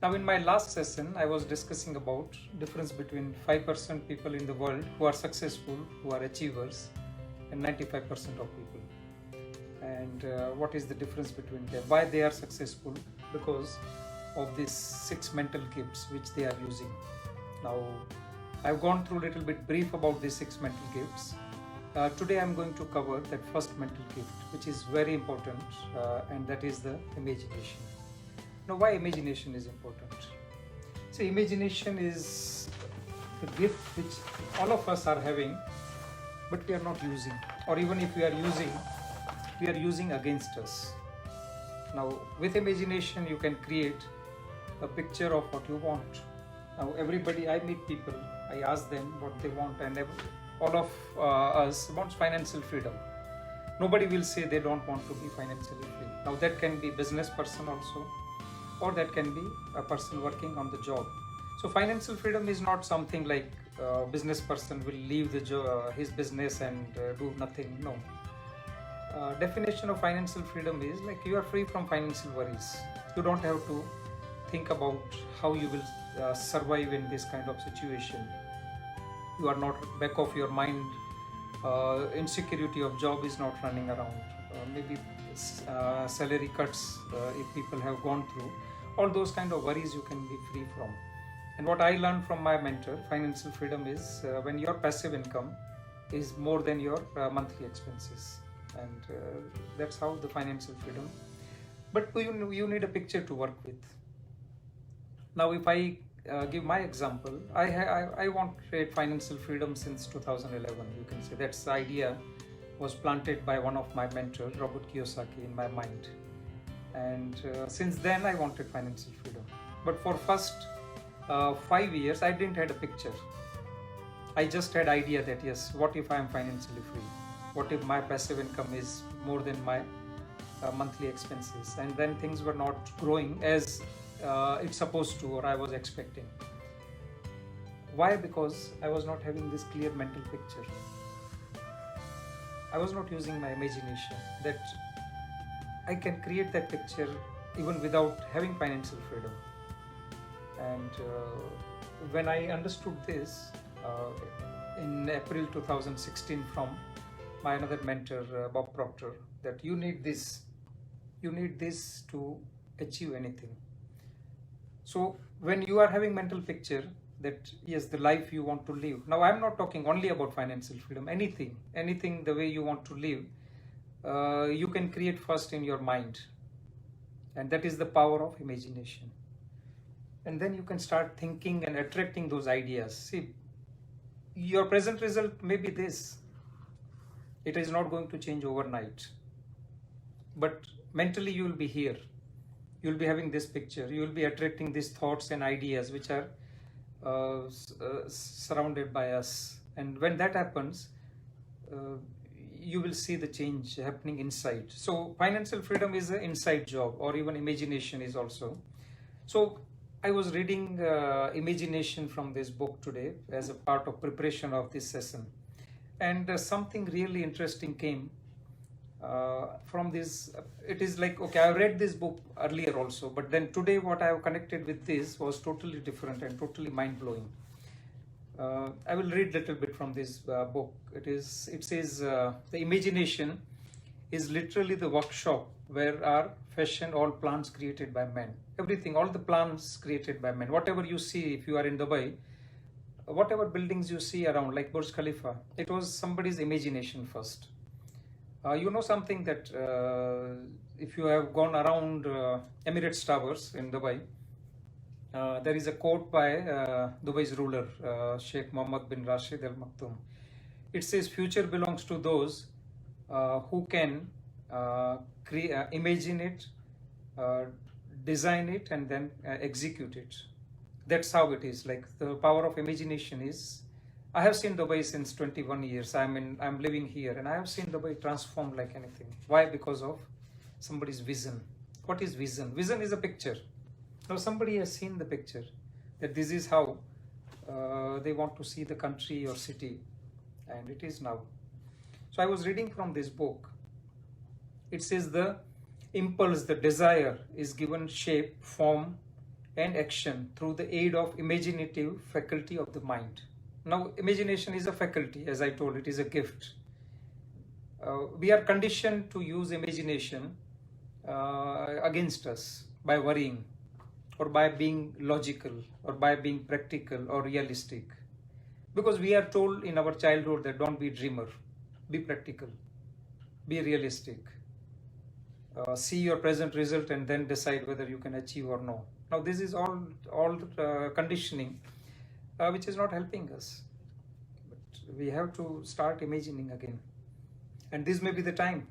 Now, in my last session, I was discussing about difference between 5% people in the world who are successful, who are achievers, and 95% of people. And what is the difference between them? Why they are successful? Because of these 6 mental gifts which they are using. Now, I've gone through a little bit brief about these 6 mental gifts. Today I'm going to cover that first mental gift, which is very important, and that is the imagination. Now, why imagination is important? See, imagination is the gift which all of us are having, but we are not using, or even if we are using against us. Now, with imagination, you can create a picture of what you want. Now, everybody, I meet people, I ask them what they want, and all of us wants financial freedom. Nobody will say they don't want to be financially free. Now, that can be business person also, or that can be a person working on the job. So financial freedom is not something like a business person will leave his business and do nothing. No. Definition of financial freedom is like you are free from financial worries. You don't have to think about how you will survive in this kind of situation. You are not back of your mind. Insecurity of job is not running around. Maybe salary cuts if people have gone through. All those kind of worries you can be free from. And what I learned from my mentor, financial freedom is when your passive income is more than your monthly expenses. And that's how the financial freedom. But you need a picture to work with. Now, if I give my example, I wanted financial freedom since 2011. You can say that's the idea was planted by one of my mentors, Robert Kiyosaki, in my mind. And since then I wanted financial freedom. But for first 5 years, I didn't have a picture. I just had idea that yes, what if I am financially free? What if my passive income is more than my monthly expenses? And then things were not growing as it's supposed to, or I was expecting. Why? Because I was not having this clear mental picture. I was not using my imagination that I can create that picture even without having financial freedom. And when I understood this in April 2016 from my another mentor, Bob Proctor, that you need this to achieve anything. So when you are having mental picture that yes, the life you want to live. Now, I'm not talking only about financial freedom. Anything the way you want to live, you can create first in your mind. And that is the power of imagination. And then you can start thinking and attracting those ideas. See, your present result may be this. It is not going to change overnight. But mentally you will be here. You will be having this picture. You will be attracting these thoughts and ideas which are surrounded by us. And when that happens, you will see the change happening inside. So financial freedom is an inside job, or even imagination is also. So I was reading imagination from this book today as a part of preparation of this session. And something really interesting came from this. It is like, okay, I read this book earlier also, but then today what I have connected with this was totally different and totally mind-blowing. I will read a little bit from this book. It says the imagination is literally the workshop where are fashioned all plans created by man. Everything, all the plans created by man. Whatever you see, if you are in Dubai, whatever buildings you see around, like Burj Khalifa, it was somebody's imagination first. You know something that if you have gone around Emirates Towers in Dubai, there is a quote by Dubai's ruler, Sheikh Mohammed bin Rashid Al Maktoum. It says, future belongs to those who can imagine it, design it, and then execute it. That's how it is. Like the power of imagination is. I have seen Dubai since 21 years. I'm living here, and I have seen Dubai transform like anything. Why? Because of somebody's vision. What is vision? Vision is a picture. Now somebody has seen the picture that this is how they want to see the country or city, and it is now. So I was reading from this book. It says the impulse, the desire is given shape, form, and action through the aid of imaginative faculty of the mind. Now, imagination is a faculty, as I told, it is a gift. We are conditioned to use imagination against us by worrying, or by being logical, or by being practical or realistic. Because we are told in our childhood that don't be dreamer, be practical, be realistic, see your present result and then decide whether you can achieve or no. Now this is all conditioning which is not helping us. But we have to start imagining again. And this may be the time.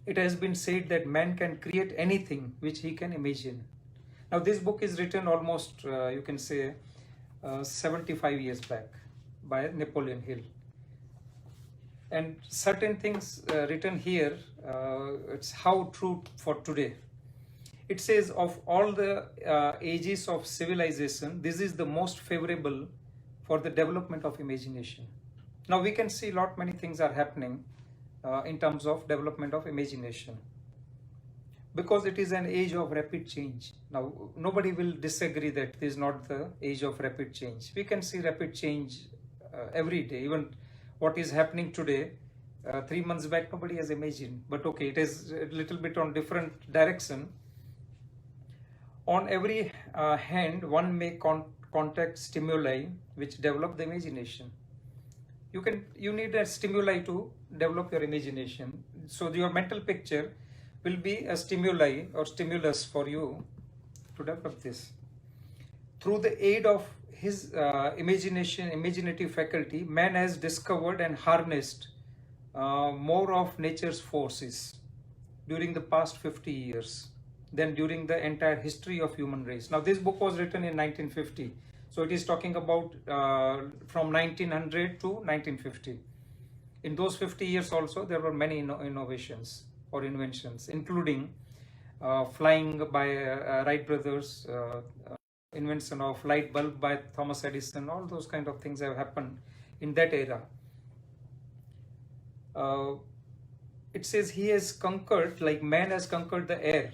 It has been said that man can create anything which he can imagine. Now this book is written almost, you can say, 75 years back by Napoleon Hill. And certain things written here, it's how true for today. It says, of all the ages of civilization, this is the most favorable for the development of imagination. Now we can see many things are happening in terms of development of imagination, because it is an age of rapid change. Now nobody will disagree that this is not the age of rapid change. We can see rapid change every day. Even what is happening today, 3 months back nobody has imagined, but okay, it is a little bit on different direction. On every hand, one may contact stimuli which develop the imagination. You need a stimuli to develop your imagination. So your mental picture will be a stimuli or stimulus for you to develop this. Through the aid of his imaginative faculty, man has discovered and harnessed more of nature's forces during the past 50 years than during the entire history of human race. Now this book was written in 1950. So it is talking about from 1900 to 1950. In those 50 years also, there were many innovations or inventions, including flying by Wright brothers, invention of light bulb by Thomas Edison. All those kind of things have happened in that era. It says he has conquered, like man has conquered the air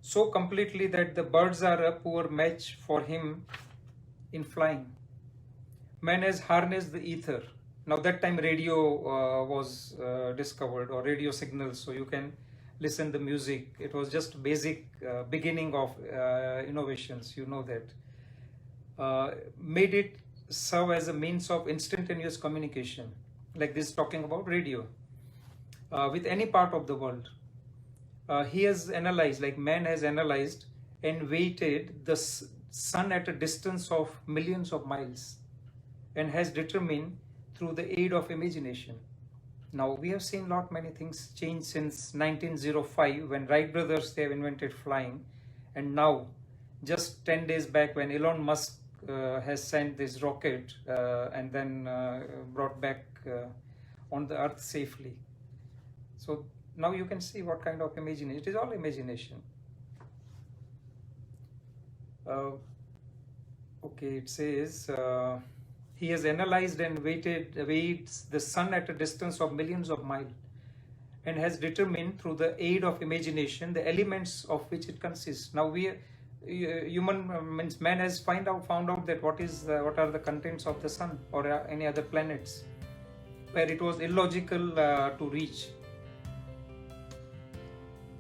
so completely that the birds are a poor match for him in flying. Man has harnessed the ether. Now that time radio was discovered, or radio signals, so you can listen the music. It was just basic beginning of innovations, you know that. Made it serve as a means of instantaneous communication, like this talking about radio, with any part of the world. He has analyzed, like man has analyzed and weighted the sun at a distance of millions of miles, and has determined through the aid of imagination. Now we have seen many things change since 1905 when Wright brothers, they have invented flying, and now just 10 days back when Elon Musk has sent this rocket and then brought back on the earth safely. So now you can see what kind of imagination. It is all imagination. Okay, it says he has analyzed and weights the sun at a distance of millions of miles, and has determined through the aid of imagination the elements of which it consists. Now man has found out that what are the contents of the sun or any other planets where it was illogical to reach.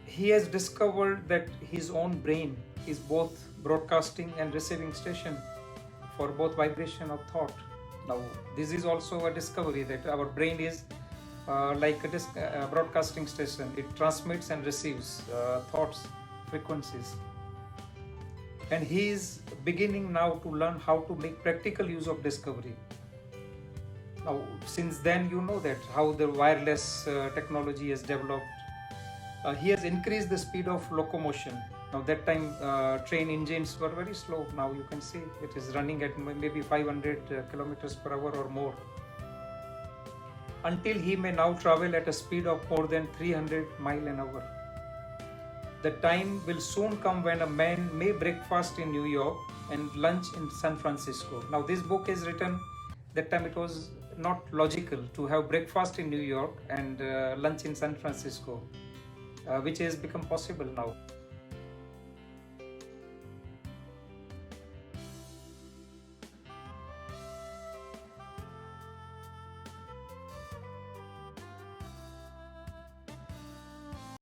He has discovered that his own brain is both broadcasting and receiving station for both vibration of thought. Now this is also a discovery that our brain is like a broadcasting station. It transmits and receives thoughts, frequencies. And he is beginning now to learn how to make practical use of discovery. Now since then, you know that how the wireless technology has developed. He has increased the speed of locomotion. Now that time train engines were very slow. Now you can see it is running at maybe 500 kilometers per hour or more, until he may now travel at a speed of more than 300 miles an hour. The time will soon come when a man may breakfast in New York and lunch in San Francisco. Now this book is written, that time it was not logical to have breakfast in New York and lunch in San Francisco, which has become possible now.